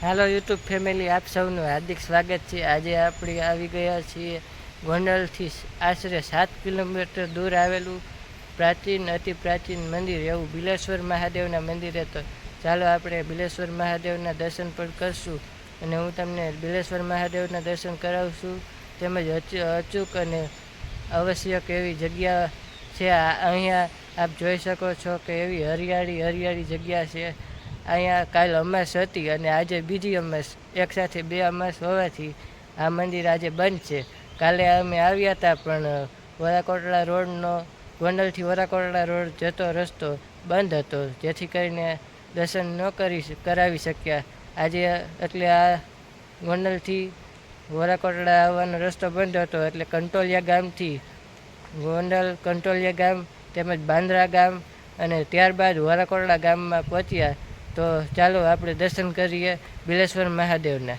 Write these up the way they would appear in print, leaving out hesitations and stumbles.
હાલો YouTube family, આપ સૌનું હાર્દિક સ્વાગત છે. આજે આપણે આવી ગયા છીએ ગોંડલથી આશરે 7 કિલોમીટર દૂર આવેલું અતિ પ્રાચીન મંદિર એવું બિલેશ્વર મહાદેવના મંદિરે. તો ચાલો આપણે બિલેશ્વર મહાદેવના દર્શન પણ કરશું અને હું તમને બિલેશ્વર મહાદેવના દર્શન કરાવશું. તેમજ અચૂક અને આવશ્યક એવી જગ્યા છે. અહીંયા આપ જોઈ શકો છો કે એવી હરિયાળી જગ્યા છે. અહીંયા કાલ અમાસ હતી અને આજે બીજી અમાસ, એકસાથે 2 અમાસ હોવાથી આ મંદિર આજે બંધ છે. કાલે અમે આવ્યા હતા પણ વરાકોટડા રોડનો, ગોંડલથી વરાકોટડા રોડ જતો રસ્તો બંધ હતો, જેથી કરીને દર્શન ન કરાવી શક્યા આજે. એટલે આ ગોંડલથી વરાકોટડા આવવાનો રસ્તો બંધ હતો, એટલે કંટોલિયા ગામથી ગોંડલ, કંટોલિયા ગામ તેમજ બાંદ્રા ગામ અને ત્યારબાદ વરાકોટડા ગામમાં પહોંચ્યા. તો ચાલો આપણે દર્શન કરીએ બિલેશ્વર મહાદેવના.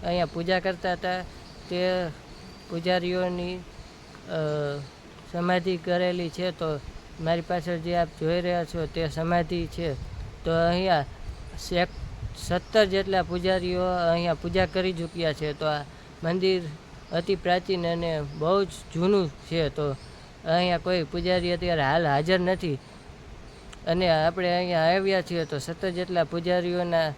અહીંયા પૂજા કરતા હતા તે પૂજારીઓની સમાધિ કરેલી છે. તો મારી પાછળ જે આપ જોઈ રહ્યા છો તે સમાધિ છે. તો અહીંયા 17 જેટલા પૂજારીઓ અહીંયા પૂજા કરી ચૂક્યા છે. તો આ મંદિર અતિ પ્રાચીન અને બહુ જ જૂનું છે. તો અહીંયા કોઈ પૂજારી અત્યારે હાલ હાજર નથી અને આપણે અહીંયા આવ્યા છીએ તો 17 જેટલા પૂજારીઓના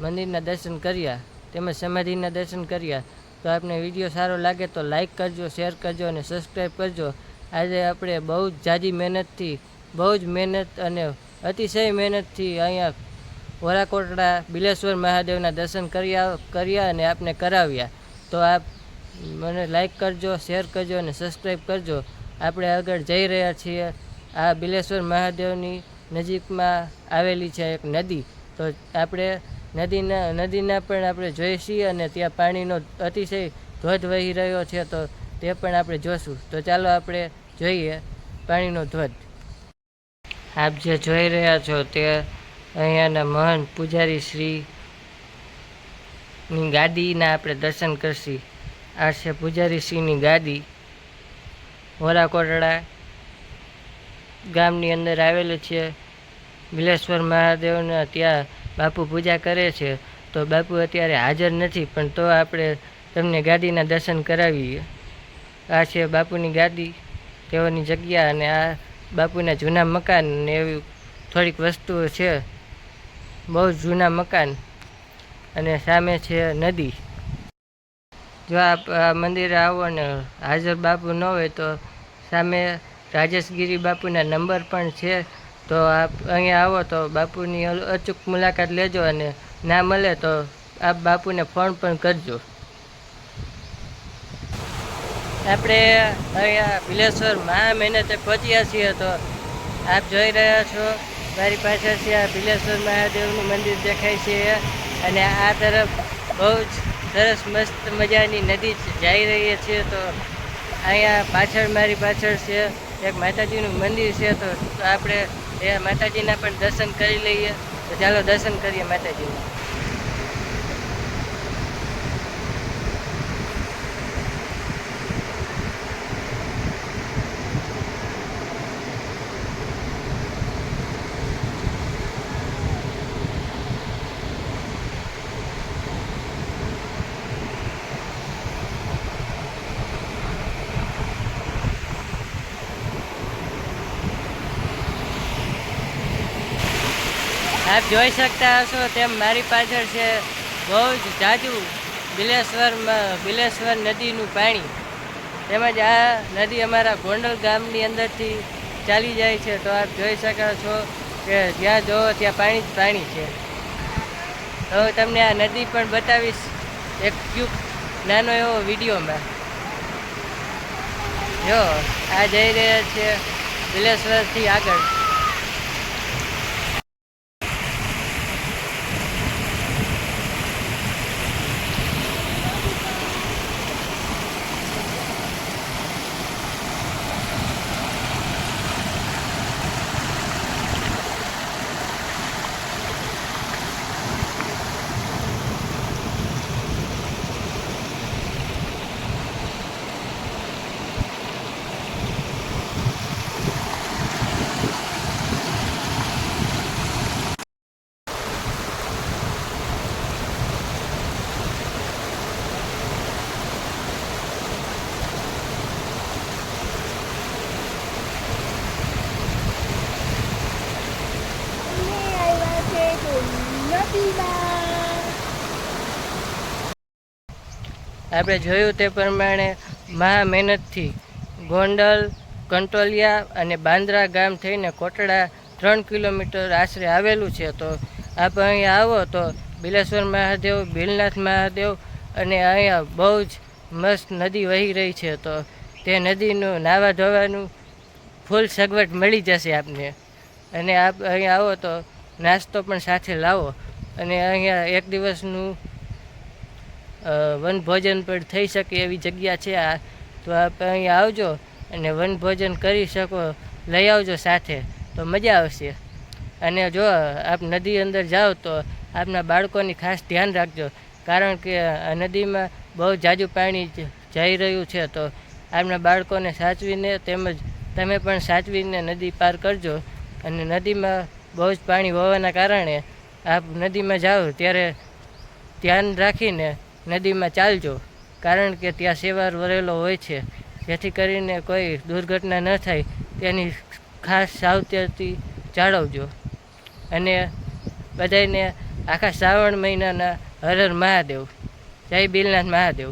મંદિરના દર્શન કર્યા તેમજ સમાધિના દર્શન કર્યા. તો આપને વિડીયો સારો લાગે તો લાઈક કરજો, શેર કરજો અને સબસ્ક્રાઈબ કરજો. આજે આપણે બહુ જ ઝાઝી મહેનતથી, બહુ જ મહેનત અને અતિશય મહેનતથી અહીંયા વરાકોટડા બિલેશ્વર મહાદેવના દર્શન કર્યા અને આપને કરાવ્યા. તો આપ મને લાઈક કરજો, શેર કરજો અને સબસ્ક્રાઈબ કરજો. આપણે આગળ જઈ રહ્યા છીએ. આ બિલેશ્વર મહાદેવની નજીકમાં આવેલી છે એક નદી. તો આપણે નદીના પણ આપણે જોઈશી અને ત્યાં પાણીનો અતિશય ધોધ વહી રહ્યો છે. તો તે પણ આપણે જોશું. તો ચાલો આપણે જોઈએ પાણીનો ધોધ. આપ જે જોઈ રહ્યા છો તે અહીંયાના મહાન પૂજારી શ્રીની ગાદીના આપણે દર્શન કરશી. આ છે પૂજારી શ્રીની ગાદી. વરાકોટડા ગામની અંદર આવેલું છે બિલેશ્વર મહાદેવના. ત્યાં બાપુ પૂજા કરે છે. તો બાપુ અત્યારે હાજર નથી, પણ તો આપણે તમને ગાદીના દર્શન કરાવીએ. આ છે બાપુની ગાદી, તેઓની જગ્યા અને આ બાપુના જૂના મકાન ને એવી થોડીક વસ્તુઓ છે. બહુ જૂના મકાન અને સામે છે નદી. જો આપ આ મંદિરે આવો ને હાજર બાપુ ન હોય તો સામે રાજેશગીરી બાપુના નંબર પણ છે. તો આપ અહીંયા આવો તો બાપુની અચૂક મુલાકાત લેજો અને ના મળે તો આપ બાપુને ફોન પણ કરજો. આપણે અહીંયા બિલેશ્વર મહા મહેનતે પહોંચ્યા છીએ. તો આપ જોઈ રહ્યા છો મારી પાછળથી આ બિલેશ્વર મહાદેવનું મંદિર દેખાય છે અને આ તરફ બહુ જ સરસ મસ્ત મજાની નદી જઈ રહી છે. તો અહીંયા પાછળ મારી પાછળ છે એક માતાજીનું મંદિર છે. તો આપણે એ માતાજીના પણ દર્શન કરી લઈએ. તો ચાલો દર્શન કરીએ માતાજીના. આપ જોઈ શકતા હશો તેમ મારી પાછળ છે બહુ જ ઝાઝું બિલેશ્વર નદીનું પાણી. તેમજ આ નદી અમારા ગોંડલ ગામની અંદરથી ચાલી જાય છે. તો આપ જોઈ શકો છો કે જ્યાં જુઓ ત્યાં પાણી જ પાણી છે. તો હું તમને આ નદી પણ બતાવીશ એક ક્યુક નાનો એવો વિડીયોમાં. જો આ જઈ રહ્યા છે બિલેશ્વરથી આગળ. આપણે જોયું તે પ્રમાણે મહા મહેનતથી ગોંડલ, કંટોલિયા અને બાંદ્રા ગામ થઈને કોટડા 3 કિલોમીટર આશરે આવેલું છે. તો આપ અહીંયા આવો તો બિલેશ્વર મહાદેવ, ભીલનાથ મહાદેવ અને અહીંયા બહુ જ મસ્ત નદી વહી રહી છે. તો તે નદીનું નાહવા ધોવાનું ફૂલ સગવડ મળી જશે આપને. અને આપ અહીંયા આવો તો નાસ્તો પણ સાથે લાવો અને અહીંયા એક દિવસનું વનભોજન પણ થઈ શકે એવી જગ્યા છે આ. તો આપ અહીંયા આવજો અને વનભોજન કરી શકો, લઈ આવજો સાથે તો મજા આવશે. અને જો આપ નદી અંદર જાઓ તો આપના બાળકોની ખાસ ધ્યાન રાખજો, કારણ કે આ નદીમાં બહુ ઝાઝું પાણી જઈ રહ્યું છે. તો આપના બાળકોને સાચવીને તેમજ તમે પણ સાચવીને નદી પાર કરજો. અને નદીમાં બહુ જ પાણી હોવાના કારણે આપ નદીમાં જાઓ ત્યારે ધ્યાન રાખીને નદીમાં ચાલજો, કારણ કે ત્યાં સેવાર વરેલો હોય છે, જેથી કરીને કોઈ દુર્ઘટના ન થાય તેની ખાસ સાવચેતી જાળવજો. અને બધાને આખા શ્રાવણ મહિનાના હર હર મહાદેવ. જય બિલનાથ મહાદેવ.